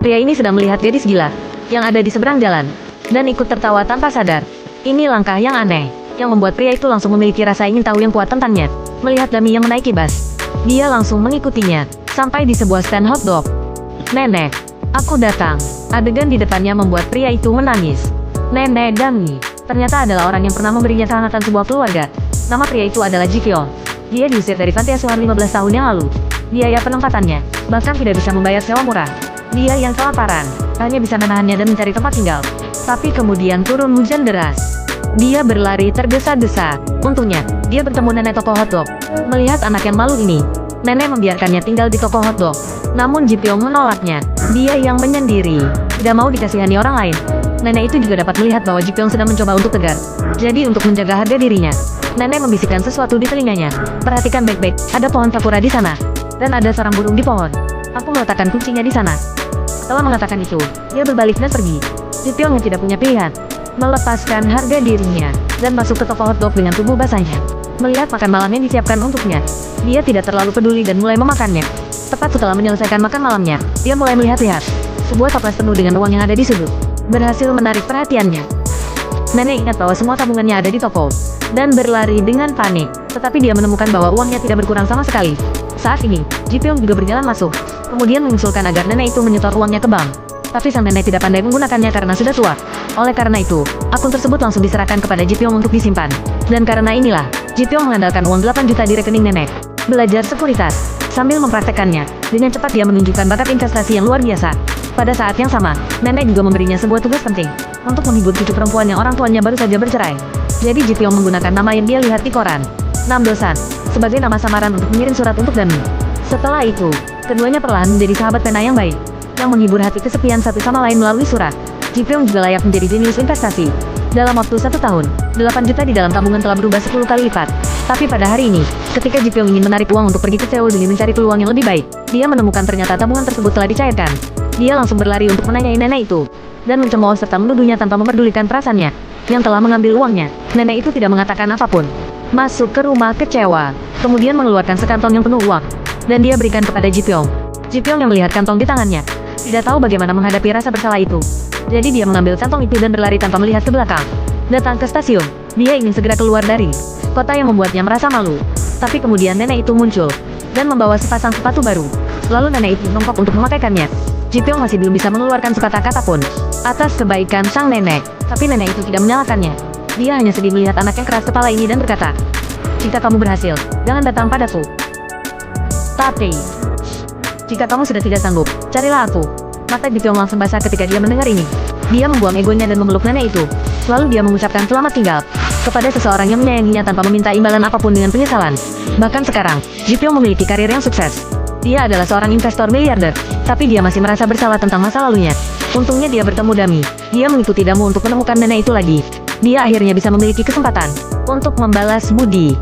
Pria ini sedang melihat gadis gila yang ada di seberang jalan dan ikut tertawa tanpa sadar. Ini langkah yang aneh yang membuat pria itu langsung memiliki rasa ingin tahu yang kuat tentangnya. Melihat Dami yang menaiki bus, dia langsung mengikutinya sampai di sebuah stand hotdog. Nenek, aku datang. Adegan di depannya membuat pria itu menangis. Nenek Dami ternyata adalah orang yang pernah memberinya kehangatan sebuah keluarga. Nama pria itu adalah Ji Kyung. Dia diusir dari panti asuhan 15 tahun yang lalu. Biaya penempatannya bahkan tidak bisa membayar sewa murah. Dia yang kelaparan, hanya bisa menahannya dan mencari tempat tinggal. Tapi kemudian turun hujan deras. Dia berlari tergesa-gesa. Untungnya, dia bertemu nenek toko hotdog. Melihat anak yang malu ini, nenek membiarkannya tinggal di toko hotdog. Namun Ji Pyong menolaknya. Dia yang menyendiri, tidak mau dikasihani orang lain. Nenek itu juga dapat melihat bahwa Ji Pyong sedang mencoba untuk tegar. Jadi untuk menjaga harga dirinya, nenek membisikkan sesuatu di telinganya. Perhatikan baik-baik, ada pohon sakura di sana. Dan ada sarang burung di pohon. Aku meletakkan kuncinya di sana. Setelah mengatakan itu, dia berbalik dan pergi. Ji Pyong yang tidak punya pilihan, melepaskan harga dirinya, dan masuk ke toko hotdog dengan tubuh basahnya. Melihat makan malam yang disiapkan untuknya, dia tidak terlalu peduli dan mulai memakannya. Tepat setelah menyelesaikan makan malamnya, dia mulai melihat-lihat. Sebuah toples penuh dengan uang yang ada di sudut berhasil menarik perhatiannya. Nenek ingat bahwa semua tabungannya ada di toko, dan berlari dengan panik. Tetapi dia menemukan bahwa uangnya tidak berkurang sama sekali. Saat ini, Ji Pyong juga berjalan masuk, kemudian mengusulkan agar nenek itu menyetor uangnya ke bank. Tapi sang nenek tidak pandai menggunakannya karena sudah tua. Oleh karena itu, akun tersebut langsung diserahkan kepada Ji Pyong untuk disimpan. Dan karena inilah, Ji Pyong mengandalkan uang 8 juta di rekening nenek. Belajar sekuritas. Sambil mempraktekannya, dengan cepat dia menunjukkan bakat investasi yang luar biasa. Pada saat yang sama, nenek juga memberinya sebuah tugas penting untuk menghibur cucu perempuan yang orang tuanya baru saja bercerai. Jadi Ji Pyong menggunakan nama yang dia lihat di koran, Nam Do-san, sebagai nama samaran untuk mengirim surat untuk Dami. Setelah itu, keduanya perlahan menjadi sahabat pena yang baik, yang menghibur hati kesepian satu sama lain melalui surat. Ji Pyong juga layak menjadi jenius investasi. Dalam waktu 1 tahun, 8 juta di dalam tabungan telah berubah 10 kali lipat. Tapi pada hari ini, ketika Ji Pyong ingin menarik uang untuk pergi ke Seoul demi mencari peluang yang lebih baik, dia menemukan ternyata tabungan tersebut telah dicairkan. Dia langsung berlari untuk menanyai nenek itu, dan mencemooh serta menuduhnya tanpa memperdulikan perasaannya, yang telah mengambil uangnya. Nenek itu tidak mengatakan apapun. Masuk ke rumah kecewa, kemudian mengeluarkan sekantong yang penuh uang, dan dia berikan kepada Ji Pyong. Ji Pyong yang melihat kantong di tangannya, tidak tahu bagaimana menghadapi rasa bersalah itu. Jadi dia mengambil kantong itu dan berlari tanpa melihat ke belakang. Datang ke stasiun, dia ingin segera keluar dari kota yang membuatnya merasa malu. Tapi kemudian nenek itu muncul, dan membawa sepasang sepatu baru. Lalu nenek itu jongkok untuk memakaikannya. Ji Pyong masih belum bisa mengeluarkan sekata-kata pun atas kebaikan sang nenek, tapi nenek itu tidak menyalahkannya. Dia hanya sedih melihat anak yang keras kepala ini dan berkata, "Jika kamu berhasil, jangan datang padaku. Tapi, jika kamu sudah tidak sanggup, carilah aku." Mata Ji Pyong langsung basah ketika dia mendengar ini. Dia membuang egonya dan memeluk nenek itu. Lalu dia mengucapkan selamat tinggal kepada seseorang yang menyayanginya tanpa meminta imbalan apapun dengan penyesalan. Bahkan sekarang, Ji Pyong memiliki karir yang sukses. Dia adalah seorang investor miliarder, tapi dia masih merasa bersalah tentang masa lalunya. Untungnya dia bertemu Dami. Dia mengikuti Damu untuk menemukan nenek itu lagi. Dia akhirnya bisa memiliki kesempatan untuk membalas budi.